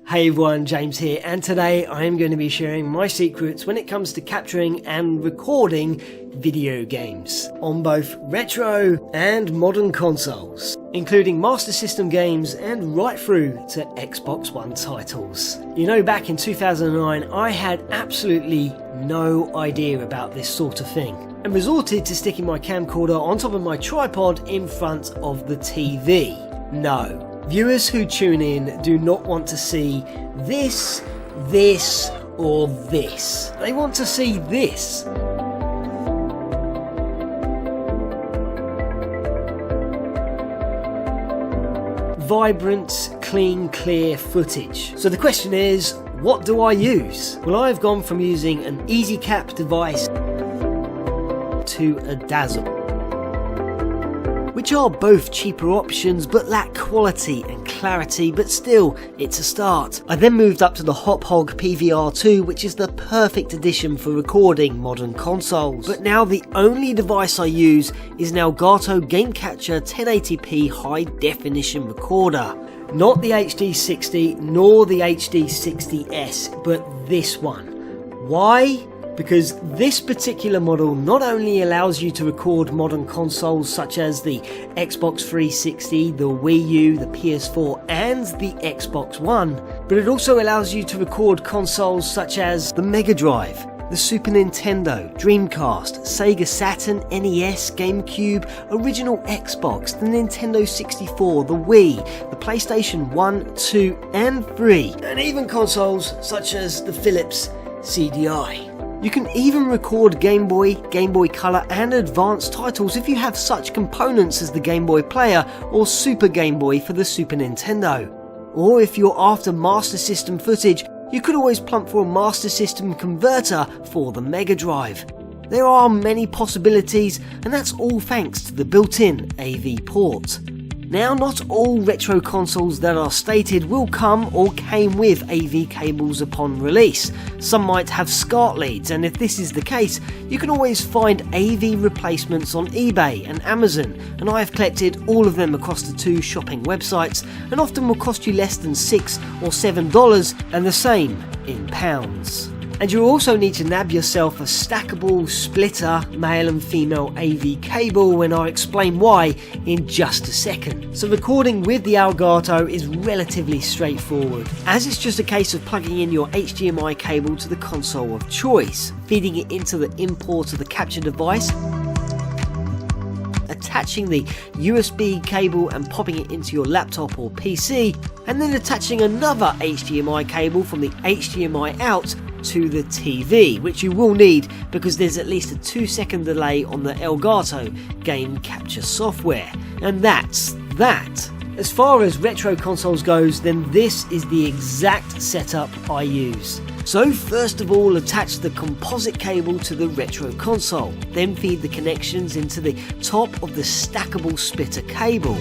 Hey everyone, James here, and today I am going to be sharing my secrets when it comes to capturing and recording video games on both retro and modern consoles, including Master System games and right through to Xbox One titles. You know, back in 2009 I had absolutely no idea about this sort of thing and resorted to sticking my camcorder on top of my tripod in front of the TV. No. Viewers who tune in do not want to see this, or this. They want to see this. Vibrant, clean, clear footage. So the question is, what do I use? Well, I've gone from using an EasyCap device to a Dazzle, which are both cheaper options but lack quality and clarity, but still, it's a start. I then moved up to the Hop Hog PVR2, which is the perfect addition for recording modern consoles. But now the only device I use is an Elgato Game Capture 1080p high definition recorder. Not the HD60 nor the HD60S, but this one. Why? Because this particular model not only allows you to record modern consoles such as the Xbox 360, the Wii U, the PS4 and the Xbox One, but it also allows you to record consoles such as the Mega Drive, the Super Nintendo, Dreamcast, Sega Saturn, NES, GameCube, original Xbox, the Nintendo 64, the Wii, the PlayStation 1, 2 and 3, and even consoles such as the Philips CDI. You can even record Game Boy, Game Boy Color and advanced titles if you have such components as the Game Boy Player or Super Game Boy for the Super Nintendo. Or if you're after Master System footage, you could always plump for a Master System converter for the Mega Drive. There are many possibilities, and that's all thanks to the built-in AV port. Now, not all retro consoles that are stated will come or came with AV cables upon release. Some might have SCART leads, and if this is the case, you can always find AV replacements on eBay and Amazon, and I have collected all of them across the two shopping websites, and often will cost you less than $6 or $7, and the same in pounds. And you'll also need to nab yourself a stackable splitter male and female AV cable when I explain why in just a second. So recording with the Elgato is relatively straightforward, as it's just a case of plugging in your HDMI cable to the console of choice, feeding it into the import of the capture device, attaching the USB cable and popping it into your laptop or PC, and then attaching another HDMI cable from the HDMI out to the TV, which you will need because there's at least a 2-second delay on the Elgato game capture software. And that's that. As far as retro consoles goes, then this is the exact setup I use. So first of all, attach the composite cable to the retro console, then feed the connections into the top of the stackable splitter cable.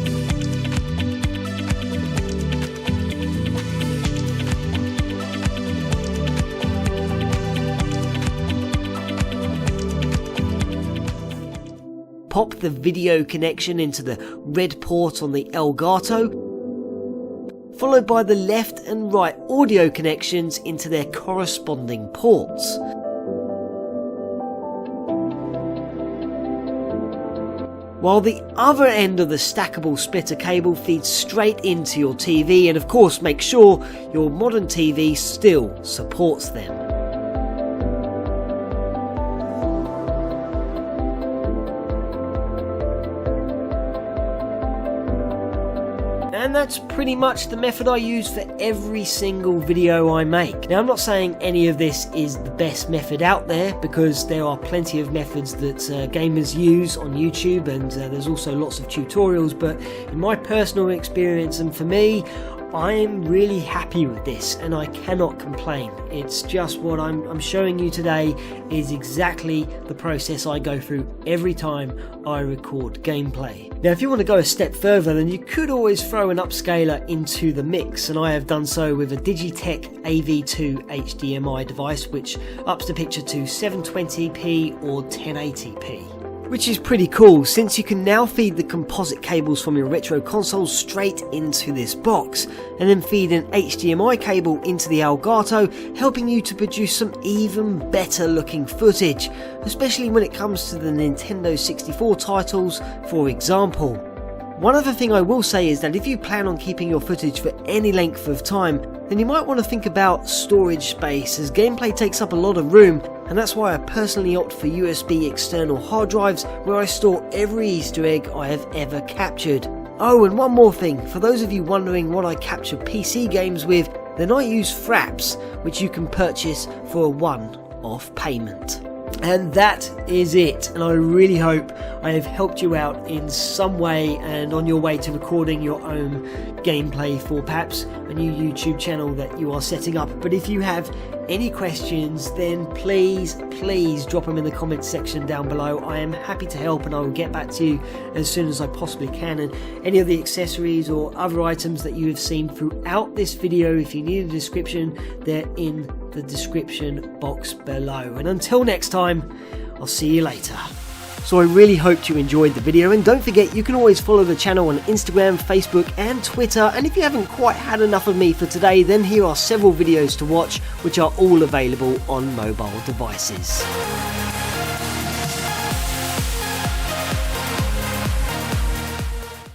Pop the video connection into the red port on the Elgato, followed by the left and right audio connections into their corresponding ports. While the other end of the stackable splitter cable feeds straight into your TV, and of course make sure your modern TV still supports them. And that's pretty much the method I use for every single video I make. Now, I'm not saying any of this is the best method out there, because there are plenty of methods that gamers use on YouTube, and there's also lots of tutorials, but in my personal experience and for me, I'm really happy with this and I cannot complain. It's just what I'm showing you today is exactly the process I go through every time I record gameplay. Now, if you want to go a step further, then you could always throw an upscaler into the mix, and I have done so with a Digitech AV2 HDMI device, which ups the picture to 720p or 1080p. which is pretty cool since you can now feed the composite cables from your retro consoles straight into this box, and then feed an HDMI cable into the Elgato, helping you to produce some even better looking footage, especially when it comes to the Nintendo 64 titles, for example. One other thing I will say is that if you plan on keeping your footage for any length of time, then you might want to think about storage space, as gameplay takes up a lot of room, and that's why I personally opt for USB external hard drives where I store every Easter egg I have ever captured. Oh, and one more thing, for those of you wondering what I capture PC games with, then I use Fraps, which you can purchase for a one-off payment. And that is it, and I really hope I have helped you out in some way and on your way to recording your own gameplay for perhaps a new YouTube channel that you are setting up. But if you have any questions, then please drop them in the comments section down below. I am happy to help, and I will get back to you as soon as I possibly can. And any of the accessories or other items that you have seen throughout this video, if you need a description, they're in the description box below. And until next time, I'll see you later. So I really hoped you enjoyed the video, and don't forget you can always follow the channel on Instagram, Facebook and Twitter, and if you haven't quite had enough of me for today, then here are several videos to watch which are all available on mobile devices.